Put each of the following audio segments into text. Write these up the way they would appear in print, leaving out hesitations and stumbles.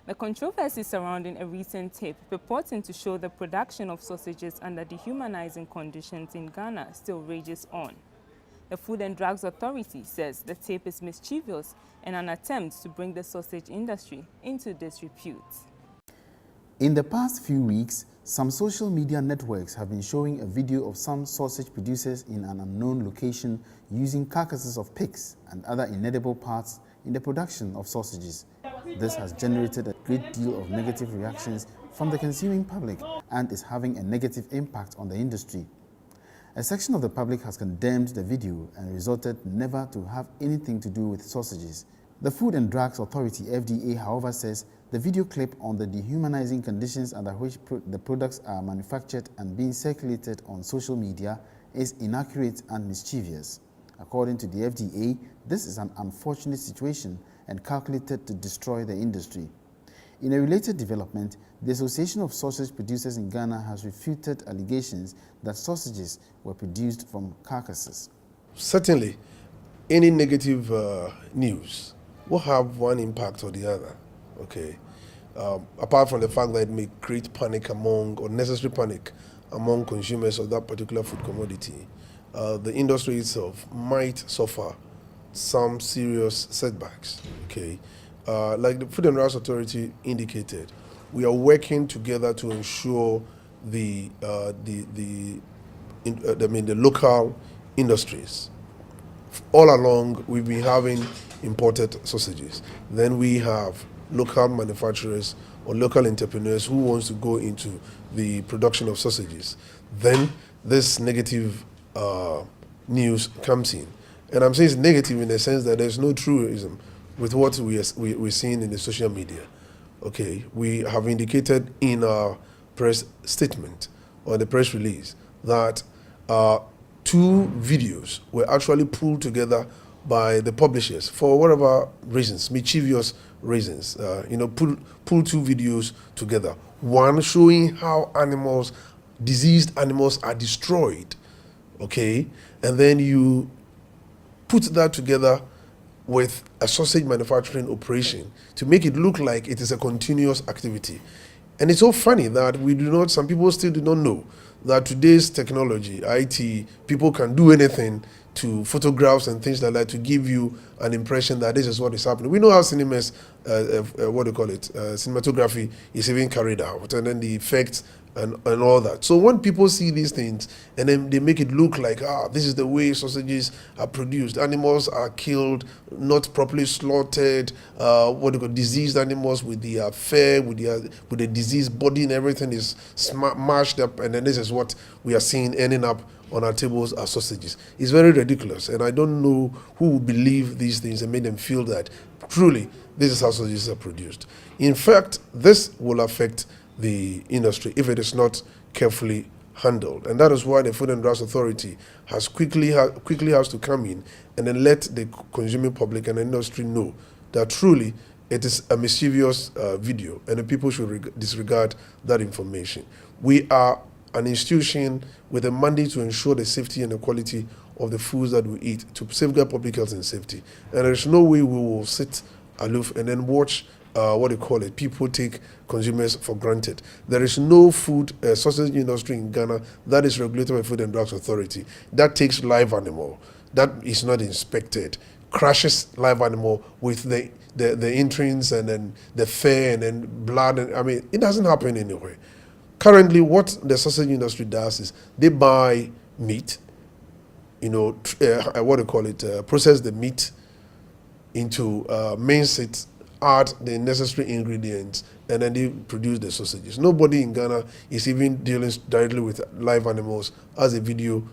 The controversy surrounding a recent tape purporting to show the production of sausages under dehumanizing conditions in Ghana still rages on. The Food and Drugs Authority says the tape is mischievous and an attempt to bring the sausage industry into disrepute. In the past few weeks, some social media networks have been showing a video of some sausage producers in an unknown location using carcasses of pigs and other inedible parts in the production of sausages. This has generated a great deal of negative reactions from the consuming public and is having a negative impact on the industry. A section of the public has condemned the video and resorted never to have anything to do with sausages. The Food and Drugs Authority, FDA, however, says the video clip on the dehumanizing conditions under which the products are manufactured and being circulated on social media is inaccurate and mischievous. According to the FDA, this is an unfortunate situation and calculated to destroy the industry. In a related development, the Association of Sausage Producers in Ghana has refuted allegations that sausages were produced from carcasses. Certainly, any negative news will have one impact or the other, okay? Apart from the fact that it may create panic unnecessary panic among consumers of that particular food commodity, the industry itself might suffer some serious setbacks, okay? Like the Food and Drugs Authority indicated, we are working together to ensure the local industries. All along, we've been having imported sausages. Then we have local manufacturers or local entrepreneurs who wants to go into the production of sausages. Then this negative news comes in. And I'm saying it's negative in the sense that there's no truism with what we're seeing in the social media. Okay, we have indicated in our press statement or the press release that 2 videos were actually pulled together by the publishers for whatever reasons, mischievous reasons. Pull 2 videos together. One showing how diseased animals are destroyed, okay, and then you put that together with a sausage manufacturing operation to make it look like it is a continuous activity. And it's so funny that some people still do not know that today's technology, IT, people can do anything to photographs and things like that to give you an impression that this is what is happening. We know how cinematography is even carried out, and then the effects and all that. So when people see these things and then they make it look like, this is the way sausages are produced. Animals are killed, not properly slaughtered, diseased animals with the fur, with the diseased body and everything is mashed up, and then this is what we are seeing ending up on our tables as sausages. It's very ridiculous, and I don't know who will believe these things and make them feel that truly this is how sausages are produced. In fact, this will affect the industry if it is not carefully handled, and that is why the Food and Drugs Authority has quickly has to come in and then let the consuming public and the industry know that truly it is a mischievous video, and the people should disregard that information. We are an institution with a mandate to ensure the safety and the quality of the foods that we eat, to safeguard public health and safety, and there is no way we will sit aloof and then watch people take consumers for granted. There is no sausage industry in Ghana that is regulated by Food and Drugs Authority that takes live animal, that is not inspected, crushes live animal with the entrails and then the fur and then blood. It doesn't happen anywhere. Currently, what the sausage industry does is they buy meat, process the meat into mince it, add the necessary ingredients, and then they produce the sausages. Nobody in Ghana is even dealing directly with live animals, as the video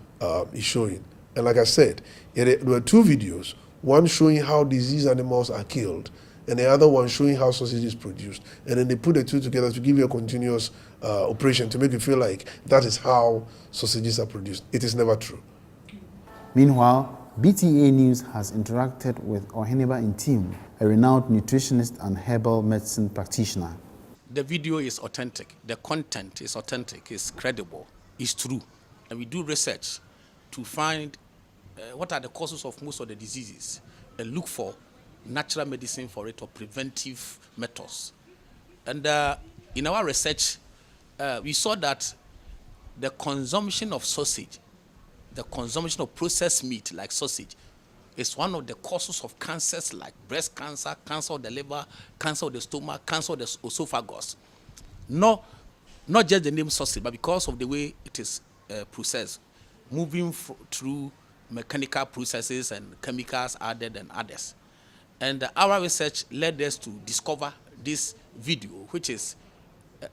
is showing. And like I said, there were 2 videos, one showing how diseased animals are killed, and the other one showing how sausage is produced. And then they put the 2 together to give you a continuous operation to make you feel like that is how sausages are produced. It is never true. Meanwhile, BTA News has interacted with Oheneba Intim, a renowned nutritionist and herbal medicine practitioner. The video is authentic, the content is authentic, it's credible, it's true. And we do research to find what are the causes of most of the diseases and look for natural medicine for it or preventive methods. And in our research, we saw that the consumption of sausage, the consumption of processed meat like sausage, is one of the causes of cancers like breast cancer, cancer of the liver, cancer of the stomach, cancer of the esophagus. Not just the name sausage, but because of the way it is processed, moving through mechanical processes and chemicals added and others. And our research led us to discover this video, which is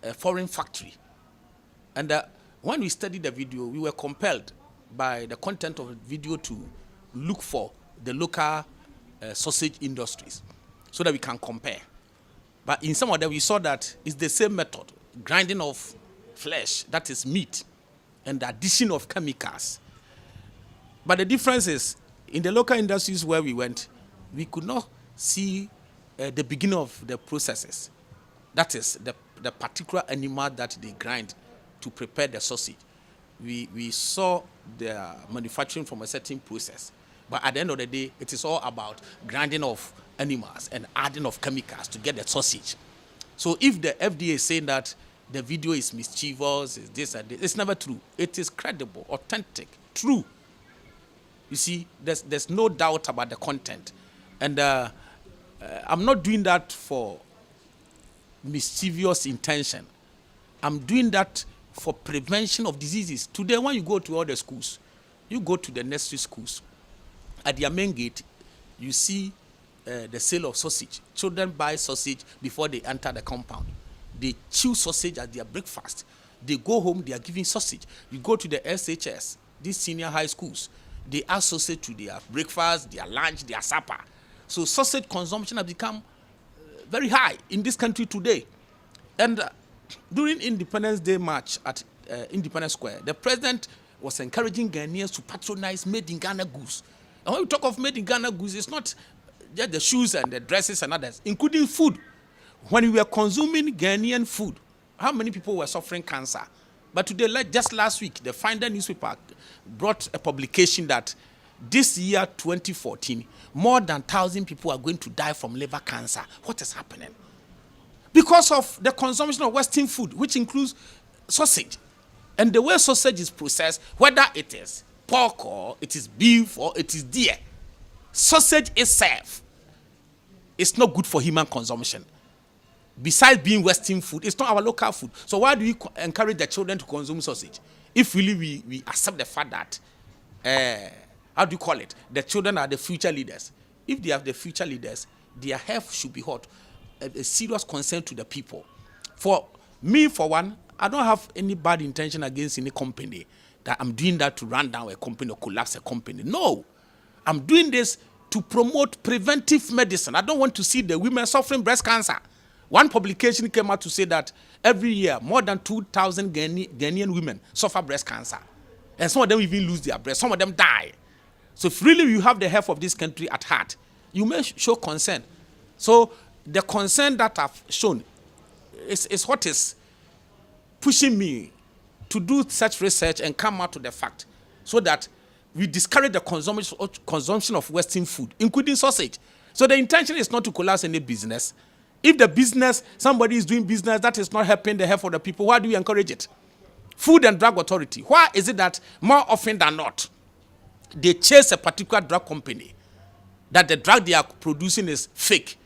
a foreign factory. And when we studied the video, we were compelled by the content of the video to look for the local sausage industries so that we can compare. But in some of them, we saw that it's the same method, grinding of flesh, that is meat, and the addition of chemicals. But the difference is, in the local industries where we went, we could not see the beginning of the processes. That is, the particular animal that they grind to prepare the sausage. We saw the manufacturing from a certain process. But at the end of the day, it is all about grinding of animals and adding of chemicals to get the sausage. So if the FDA is saying that the video is mischievous, is this and this, it's never true. It is credible, authentic, true. You see, there's no doubt about the content. And I'm not doing that for mischievous intention. I'm doing that for prevention of diseases. Today, when you go to all the schools, you go to the nursery schools, at their main gate, you see the sale of sausage. Children buy sausage before they enter the compound. They chew sausage at their breakfast. They go home, they are giving sausage. You go to the SHS, these senior high schools, they add sausage to their breakfast, their lunch, their supper. So sausage consumption has become very high in this country today. And during Independence Day march at Independence Square, the president was encouraging Ghanaians to patronize made in Ghana goods. And when we talk of made in Ghana goods, it's not just the shoes and the dresses and others, including food. When we were consuming Ghanaian food, how many people were suffering cancer? But today, like just last week, the Finder newspaper brought a publication that this year, 2014, more than 1,000 people are going to die from liver cancer. What is happening? Because of the consumption of Western food, which includes sausage. And the way sausage is processed, whether it is pork or it is beef or it is deer, sausage itself is not good for human consumption. Besides being Western food, it's not our local food. So why do we encourage the children to consume sausage? If really we accept the fact that, how do you call it? The children are the future leaders. If they are the future leaders, their health should be a serious concern to the people. For me, for one, I don't have any bad intention against any company that I'm doing that to run down a company or collapse a company. No, I'm doing this to promote preventive medicine. I don't want to see the women suffering breast cancer. One publication came out to say that every year, more than 2,000 Ghanaian women suffer breast cancer. And some of them even lose their breast. Some of them die. So if really you have the health of this country at heart, you may show concern. So the concern that I've shown is what is pushing me to do such research and come out to the fact so that we discourage the consumption of Western food, including sausage. So the intention is not to collapse any business. If the business, somebody is doing business that is not helping the health of the people, why do we encourage it? Food and Drug Authority, why is it that more often than not, they chase a particular drug company, that the drug they are producing is fake,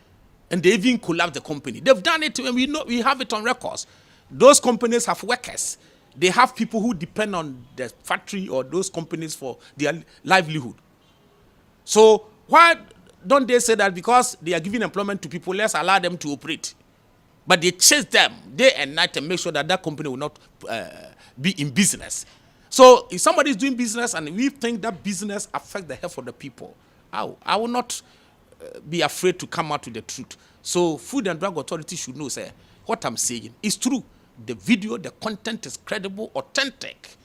and they even collapse the company? They've done it, and we have it on records. Those companies have workers. They have people who depend on the factory or those companies for their livelihood. So why don't they say that because they are giving employment to people, let's allow them to operate? But they chase them day and night and make sure that that company will not be in business. So if somebody is doing business and we think that business affects the health of the people, I will not be afraid to come out with the truth. So Food and Drug Authority should know, say, what I'm saying is true. The video, the content is credible, authentic.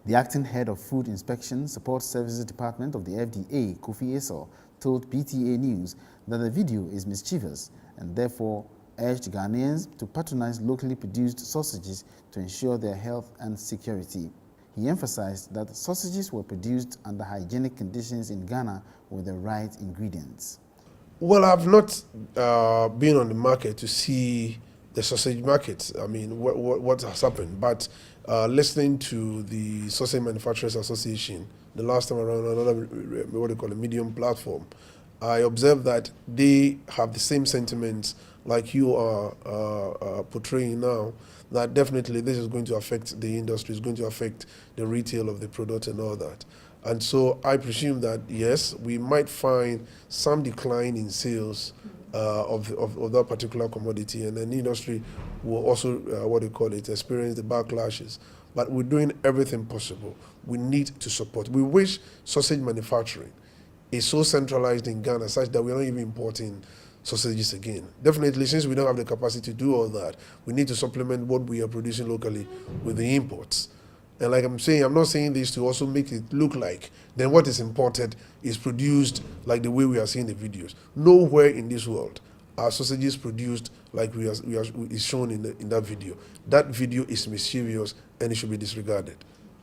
The acting head of Food Inspection Support Services Department of the FDA, Kofi Esau, told PTA News that the video is mischievous and therefore urged Ghanaians to patronize locally produced sausages to ensure their health and security. He emphasized that sausages were produced under hygienic conditions in Ghana with the right ingredients. Well, I've not been on the market to see the sausage market. I mean, what has happened? But listening to the Sausage Manufacturers Association the last time around, another what they call a medium platform, I observed that they have the same sentiments like you are portraying now. That definitely this is going to affect the industry, it's going to affect the retail of the product and all that. And so I presume that, yes, we might find some decline in sales of that particular commodity, and then the industry will also, what they call it, experience the backlashes. But we're doing everything possible. We need to support. We wish sausage manufacturing is so centralized in Ghana such that we're not even importing sausages again. Definitely, since we don't have the capacity to do all that, we need to supplement what we are producing locally with the imports. And like I'm saying, I'm not saying this to also make it look like then what is imported is produced like the way we are seeing the videos. Nowhere in this world are sausages produced like is shown in that video. That video is mischievous and it should be disregarded.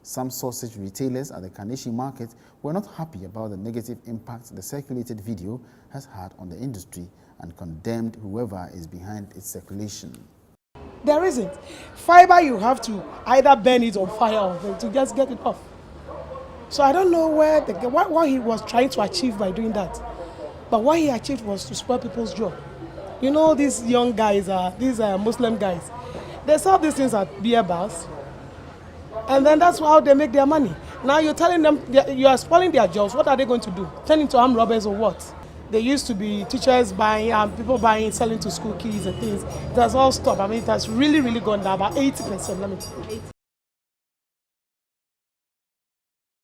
Some sausage retailers at the Kaneshie market were not happy about the negative impact the circulated video has had on the industry and condemned whoever is behind its circulation. There isn't. Fiber, you have to either burn it or fire it to just get it off. So I don't know what he was trying to achieve by doing that. But what he achieved was to spoil people's job. You know, these young guys, these Muslim guys, they sell these things at beer bars. And then that's how they make their money. Now you're telling them, you are spoiling their jobs. What are they going to do? Turn into armed robbers or what? There used to be teachers buying, people buying, selling to school kids and things. It has all stopped. I mean, it has really, really gone down, about 80%.